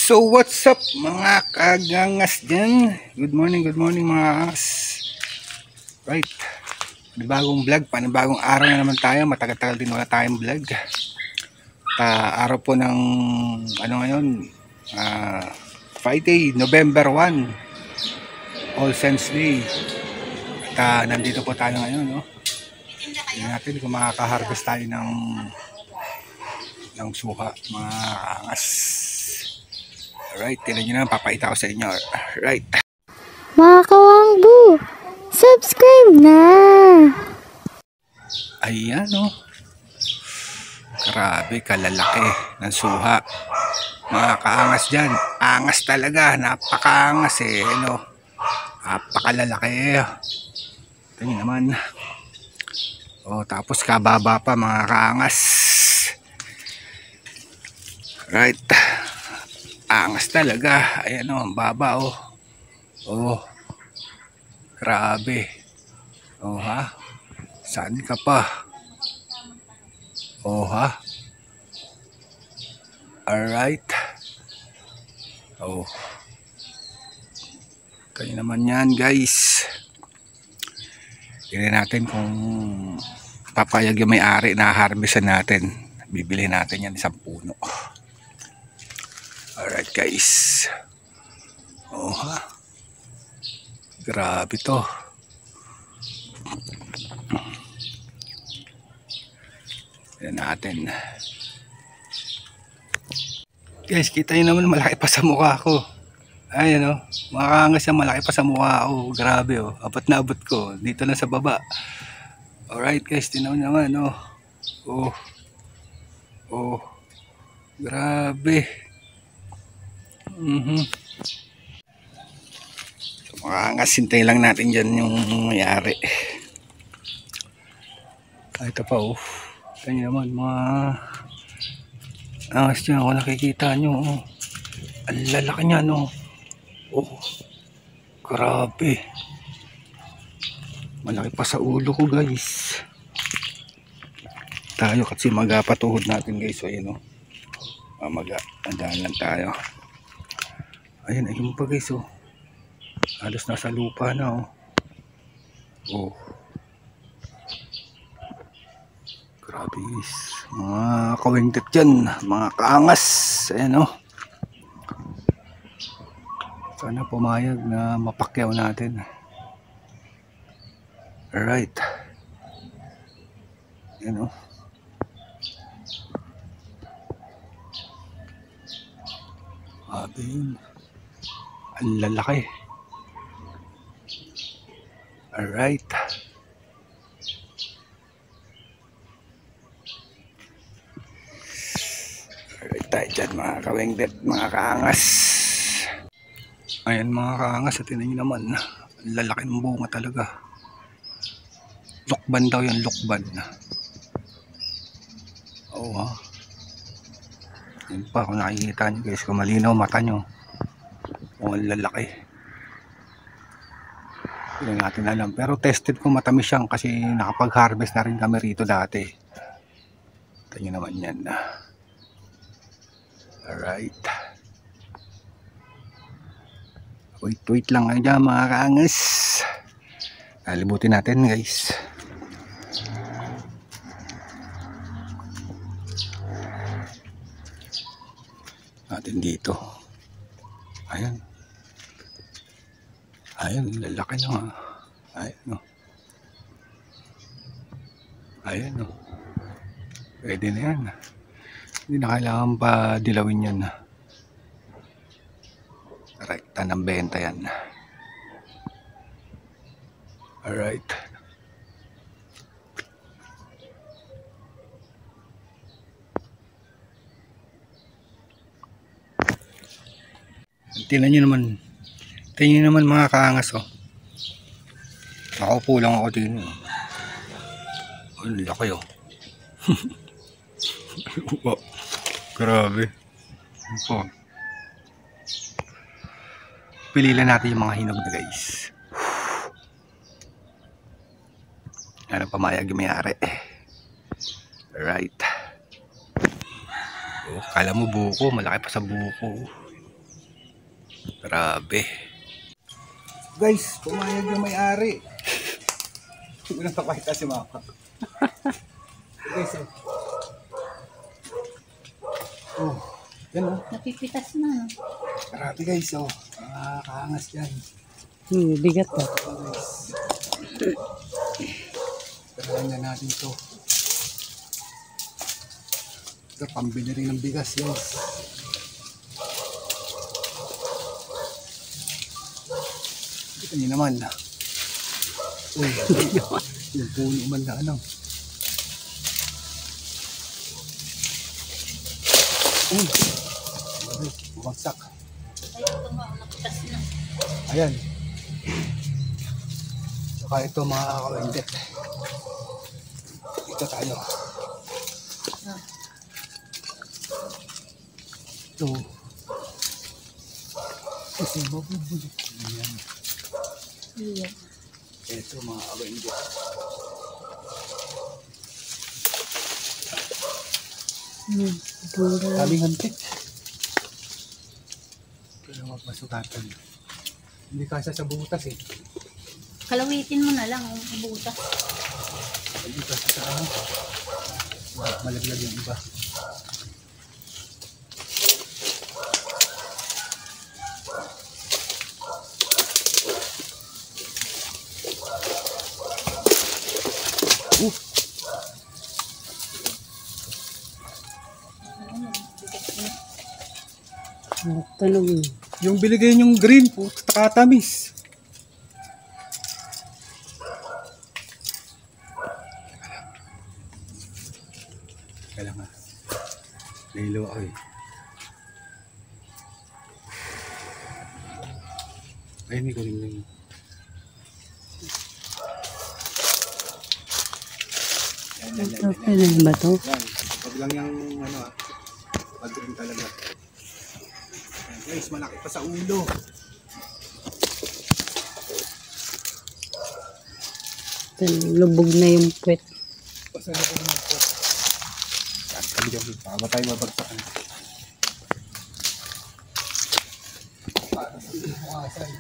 So what's up mga kagangas dyan? Good morning mga kangas. Right, panibagong vlog, panibagong araw na naman tayo. Matagal-tagal din wala tayong vlog. Araw po ng ano ngayon, Friday, November 1, All Saints Day. At nandito po tayo ngayon, no? Tingnan natin kung makaka-harvest tayo ng suha, mga kangas. Alright, tingnan nyo na, papakita ko sa inyo. Alright. Mga kawangbu, subscribe na! Ayan, oh. Grabe, kalalaki ng suha. Mga kaangas dyan. Angas talaga, napakaangas eh. Ano? Napakalalaki. Ito nyo naman. Oh, tapos kababa pa mga kaangas. Right. Angas talaga. Ayan o, ang baba o. Oh. Grabe. Oh ha. Saan ka pa? Oh ha. Alright. Oh. Kaya naman yan guys. Tignan natin kung papayag yung may-ari na harvestan natin. Bibili natin yan isang puno. Alright guys. Oh ha. Grabe to. Yan natin. Guys, kita nyo naman malaki pa sa mukha ko. Ayan o. Makakangas yan, malaki pa sa mukha ko. Grabe o. Abot na abot ko. Dito na sa baba. Alright guys, tinaw naman o. Oh. Oh. Grabe. So, makakangasintay lang natin dyan yung mayari. Ito pa oh. Kanya naman mga angas dyan. Kung nakikita nyo oh. Ang lalaki niya no. Oh. Grabe. Malaki pa sa ulo ko guys. Tayo kasi magapatuhod natin guys. So ayan oh. Andaan lang tayo. Ayan, ayun pa guys oh. Halos nasa lupa na oh. Oh. Grabe guys. Mga kawingtit dyan. Mga kaangas. Ayan oh. Sana pumayag na mapakyaw natin. Alright. Ayan oh. Grabe yun. Ang lalaki. Alright. Alright tayo dyan mga kawingdit, mga kaangas. Ayan mga kaangas, at tinan nyo naman. Ang lalaki ng bunga talaga. Lukban daw yan, lukban. Oo ha. Yun pa, kung nakikita nyo guys, kung malinaw mata nyo. Kung ang lalaki. Hindi natin alam. Pero tested ko matamis siyang kasi nakapag-harvest na rin kami rito dati. Ito nyo naman yan. Alright. Wait lang kayo dyan mga kaangas. Libutin natin guys. Natin dito. Ayan. Ayan, lalaki na nga. Ayan o. Ayan o. Pwede na yan. Hindi na kailangan pa dilawin yan. Rekta ng benta yan. Alright. Tingnan nyo naman. Tingnan nyo naman mga kaangas oh. Nakaupo lang ako din. Ang laki oh. Wow. Grabe. Ito. Pililan natin yung mga hinog na guys. Ano pamayag yung mayari. Alright. Oh, kala mo buko, malaki pa sa buko. Grabe. Guys, pumayag yung may-ari. Hindi ko nang pakita si Mama. Guys, oh, yan oh. Napipitas na. Grabe guys, oh. Kaangas yan. Bigat pa. Guys. Tarayan na natin to. Ito, pambili rin ng bigas, guys. Ito nyo naman. Uy, yung puno man na ano. Uy, bumagsak. Ayan. Saka ito mga kakawindet. Ito tayo. Ito. Kasi mabubulit. Ayan. Ito mga kakawindet. Kaming hantik. Kaya magmasukatan. Hindi kasya sa butas eh. Kalawitin mo na lang ang butas. Hindi kasya sa ano. Malaglag yung iba. Talong. Yung binigay yung green po, takatamis. Kailangan. Nahilo ako eh. Ay, may kuling lang. Kailan ba to? Yan. Huwag lang yung ano ah. Pag-green talaga. Yan, guys, malaki pa sa ulo. Lubog na yung puwet. Basta na po naman po. Yan, sabi dyan. Baka tayo mabagsakan. Para sa bukasan.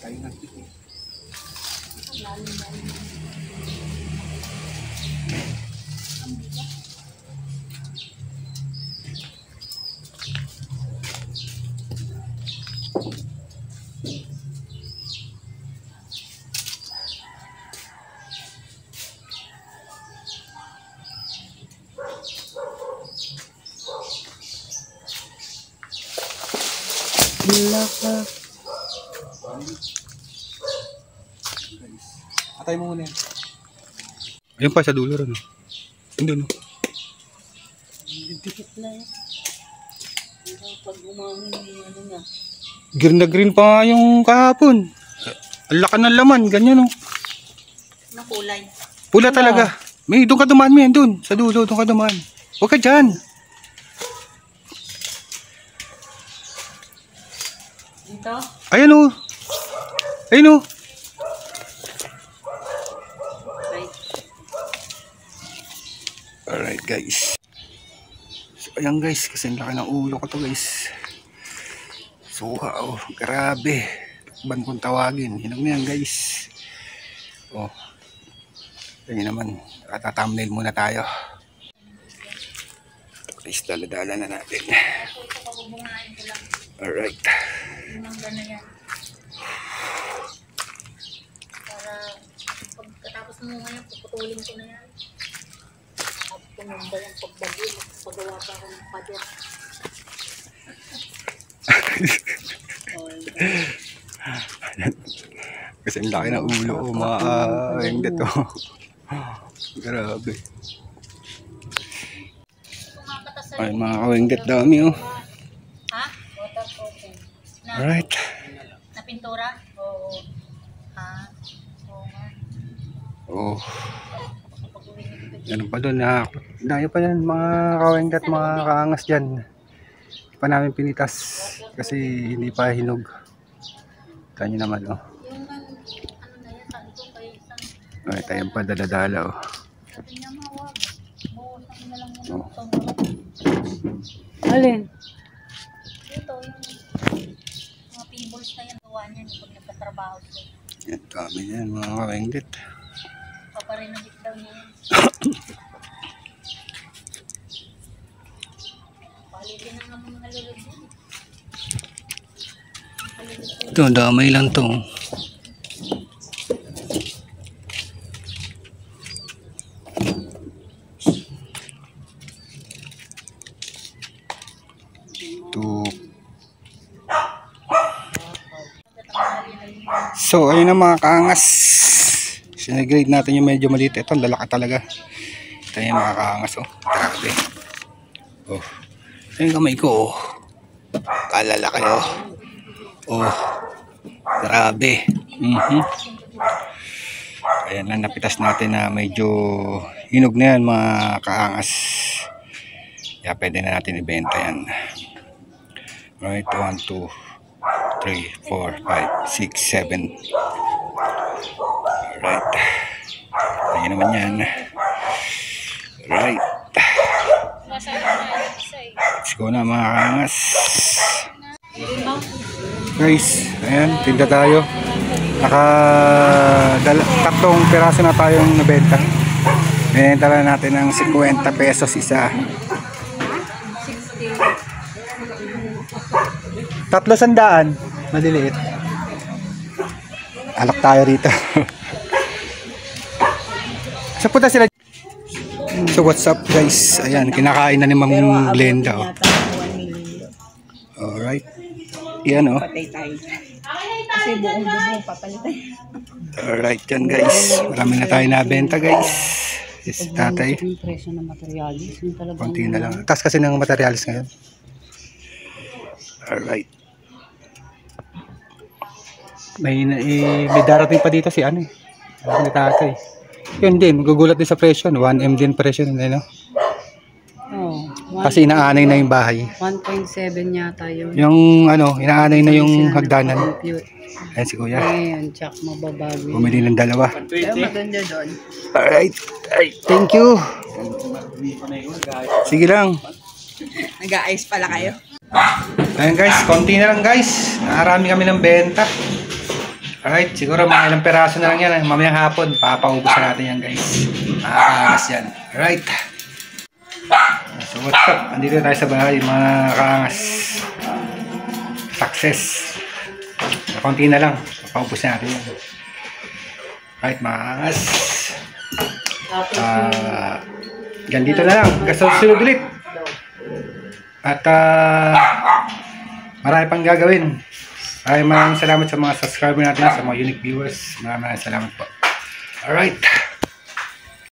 Tayo natin eh. Laka. Atay mo muna yan. Ayun pa sa dulo rin. Hindi no. Dikit na yan. Pag umangin ano nga. Green na green pa nga yung kahapon. Ang laka ng laman, ganyan no. Na kulay. Pula talaga. May doon ka dumaan mo yan doon. Sa dulo, doon ka dumaan. Huwag ka dyan. Dito? Ayan o. Ayan o. Right. Alright guys. So ayan guys, kasi ang laki ng ulo ko to guys. So wow, grabe. Ban kong tawagin. Hinog na yan guys. Oh. Tingin naman. Thumbnail muna tayo. Guys, dala-dala na natin. Alright. Gana yan. Para pagkatapos mo ngayon, puputulin ko na yan. At kumamba yung pagbagyo, magpagawa pa ako ng pader. Kasi ang laki ng ulo ko, mga dito. Grabe. Kumakatas sa Ay, mga kawengget dami oh. Ha? Waterproofing. Alright. Na pintura? Oo. Ha? Oo nga. Oh. Pag uwi nito. Ganun pa doon na. Dayo pa yan mga kawengget, mga kaangas dyan. Hindi pa namin pinitas kasi hindi pa hinog. Kanya naman oh. Yung ano na yan, sabi ko kay isang Ay, tayong pa daladala oh. sabi niya mawag. Buusan na lang muna Oh. itong bulok. Alin? Dito yung mga pinballs na yan gawa niya pag nagkatrabaho siya. Yan, dami yan mga kawengget. Paparenovate daw niya yan. Palitin na nga mga halulog yan. Ito, damay lang to. Ito. So, ayun na mga kaangas. Sinagrade natin yung medyo maliit. Ito, lalaki talaga. Ito yung mga kaangas. Oh, grabe. Oh, ito yung kamay ko. Oh, kalalaki. Oh. Oh, grabe. Ayan na, napitas natin na medyo hinog na yan mga kaangas. Kaya pwede na natin ibenta yan. Right, 1, 2, 3, 4, 5, 6, 7. Alright. Ayan naman yan. Alright. Let's go na mga kaangas. Guys, ayan, tinda tayo. Tatlong piraso na tayong nabenta. Binenta lang natin ng 50 pesos isa. 300, maliliit. Alak tayo rito. Sa punta sila. So what's up guys? Ayan, kinakain na ni Ma'am Glenda. Oh. Alright. Yan oh. Patay tayo. Kasi buong papalitan. Alright yan guys. Marami na tayo nabenta guys. Yes, tatay. Yung presyo ng materialis. Yung talagang Konti na lang. Taas kasi ng materialis ngayon. Alright. May darating pa dito si ano eh. Ni tatay. Yun din, magugulat din sa presyo. 1M din presyo nila, no? Oh, Kasi inaanay na yung bahay. 1.7 yata yun. Yung ano, inaanay na yung hagdanan. Ayan si kuya. Ayan, tsak mababago. Bumili ng dalawa. Kaya maganda doon. Alright. Ay, thank you. Sige lang. Nag-a-ice pala kayo. Ayan guys, konti na lang guys. Nakarami kami ng benta. Alright, siguro mga ilang peraso na lang yan. Mamayang hapon, papaubos na natin yan guys. Makakaangas yan. Alright. So what's up? Andito tayo sa bahay mga kaangas. Success. Konti na lang. Papaubos na natin yan. Alright mga kaangas. Ganito na lang. Kasunod ulit. At marami pang gagawin. Maraming salamat sa mga subscriber natin, sa mga unique viewers. Maraming salamat po. Alright.